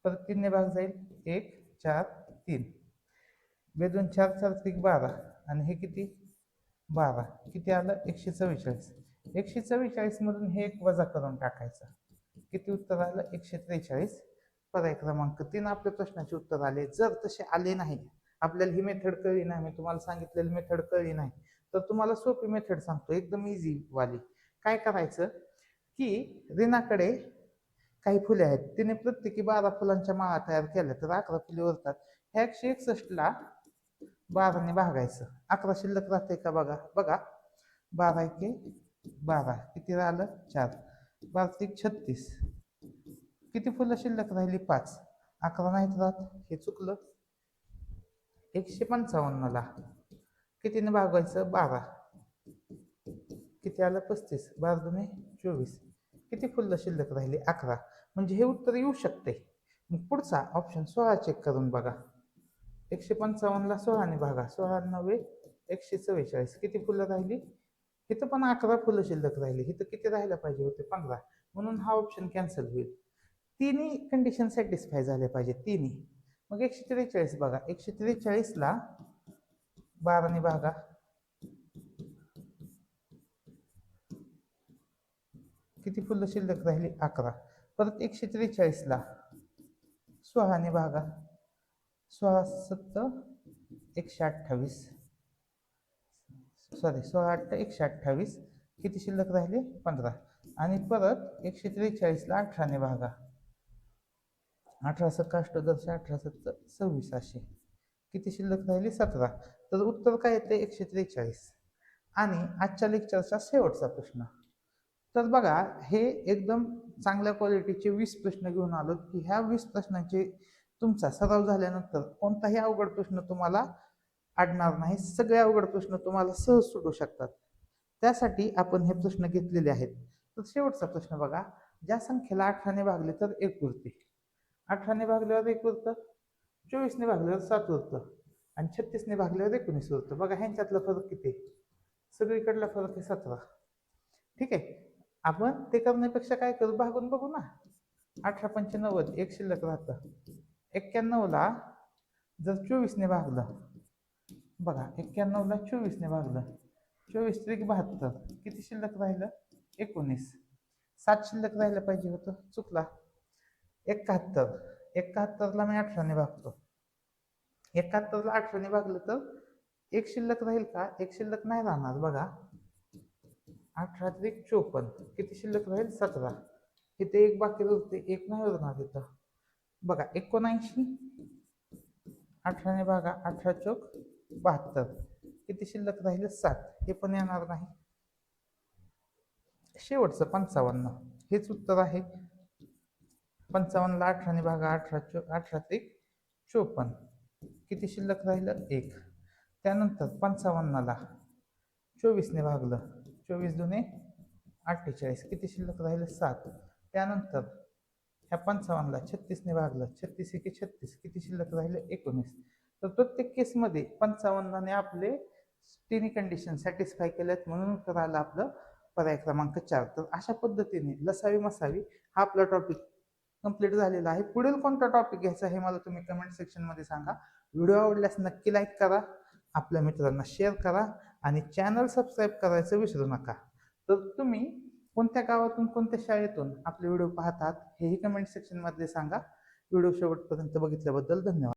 परत 3 ने भाग जाईल, 1 4 3. 2 2 4 4 3 12 आणि हे किती? 12. किती आलं? 144. 144 मधून हे एक वजा करून टाकायचं. किती उत्तर आलं? 143. पर्याय क्रमांक 3 आपल्या प्रश्नाचे उत्तर आले. जर तसे आले नाही, आपल्याला ही मेथड कळली नाही, मी तुम्हाला सांगितलेली मेथड कळली नाही, तर तुम्हाला सोपी मेथड सांगतो, एकदम इझी वाली. काय करायचं की रीनाकडे काही फुले आहेत, तिने प्रत्येकी 12 फुलांच्या माळा तयार केल्या तर 11 फुले उरतात. ह्या 161 ला 12 ने भागायचं. 11 शिल्लक राहते का? बघा बघा, 12 1 12, किती राहिलं? 4, 12 1 36. किती फुलं शिल्लक राहिली? 5. 11 नाहीत राहत, हे चुकलं. 155 ला कितीने भागवायचं? 12. किती आलं? 35. 12 दुने 24. किती फुलं शिल्लक राहिली? 11. म्हणजे हे उत्तर येऊ शकते. मग पुढचा ऑप्शन 16 चेक करून बघा. 155 ला 16 ने भागा, 16 9 144. किती फुलं राहिली? इथं पण 11 फुलं शिल्लक राहिली. इथं किती राहायला पाहिजे होते? 15. म्हणून हा ऑप्शन कॅन्सल होईल. तिन्ही कंडिशन सॅटिस्फाय झाल्या पाहिजे, तिन्ही. मग 143 बघा, 143 ला 12 ने भागा, किती फुलं शिल्लक राहिली? 11. परत 143 ला 16 ने भागा, 16 7 128, सॉरी 16 8 128. किती शिल्लक राहिले? 15. आणि परत 143 ला 18 ने भागा, 18 7 अष्टदश 18 7 26 असे. किती शिल्लक राहिली? 17. तर उत्तर काय येते? 143. आणि आजच्या लेक्चरचा शेवटचा प्रश्न. तर बघा, हे एकदम चांगल्या क्वालिटीचे 20 प्रश्न घेऊन आलो की ह्या 20 प्रश्नांचे तुमचा सराव झाल्यानंतर कोणताही अवघड प्रश्न तुम्हाला अडणार नाही. सगळे अवघड प्रश्न तुम्हाला सहज सुटू शकतात. त्यासाठी आपण हे प्रश्न घेतलेले आहेत. तर शेवटचा प्रश्न बघा, ज्या संख्येला 18ने भागले तर 1 उरते. 18ने भागल्यावर 1 उरतं, 24ने भागल्यावर 7 उरतं आणि 36ने भागल्यावर 19 उरतं. बघा ह्यांच्यातला फरक किती आहे? सगळीकडला फरक आहे 17. ठीक आहे, आपण ते करण्यापेक्षा काय करू, भागून बघू ना. 18 पंचे 90, एक शिल्लक राहतं. 91ला जर 24ने भागलं, बघा 91ला 24ने भागलं, 24 त्रिक 72, किती शिल्लक राहिलं? 19. 7 शिल्लक राहिलं पाहिजे होतं, चुकला. 71, 71ला मी 18ने भागतो. 71ला 18ने भागलं तर एक शिल्लक राहील का? एक शिल्लक नाही राहणार. बघा 18 त्रिक 54, किती शिल्लक राहील? 17. इथे एक बाकी उरते, एक नाही उरणार इथं. बघा 79, 18ने भागा, 18 चौक 72, किती शिल्लक राहिलं? 7. हे पण येणार नाही. शेवटचं 55, हेच उत्तर आहे. 55ला 18ने भागा, 18 त्रिक 54, किती शिल्लक राहिलं? 1. त्यानंतर 55ला 24ने भागलं, 24 दुने 48, किती शिल्लक राहिलं? 7. त्यानंतर ह्या 55ला 36ने भागलं, 36 एके 36, किती शिल्लक राहिलं? 19. तर प्रत्येक केसमध्ये 55ने आपले तिन्ही कंडिशन सॅटिस्फाय केल्यात, म्हणून उत्तर आलं आपलं पर्याय क्रमांक 4. तर अशा पद्धतीने लसावी मसावी हा आपला टॉपिक कंप्लीट झालेला आहे. पुढील कोणता टॉपिक घ्यायचा हे मला तुम्ही कमेंट सेक्शनमध्ये सांगा. व्हिडिओ आवडल्यास नक्की लाईक करा, आपल्या मित्रांना शेअर करा आणि चॅनल सबस्क्राईब करायचं विसरू नका. तर तुम्ही कोणत्या गावातून, कोणत्या शाळेतून आपले व्हिडिओ पाहतात हेही कमेंट सेक्शनमध्ये सांगा. व्हिडिओ शेवटपर्यंत बघितल्याबद्दल धन्यवाद.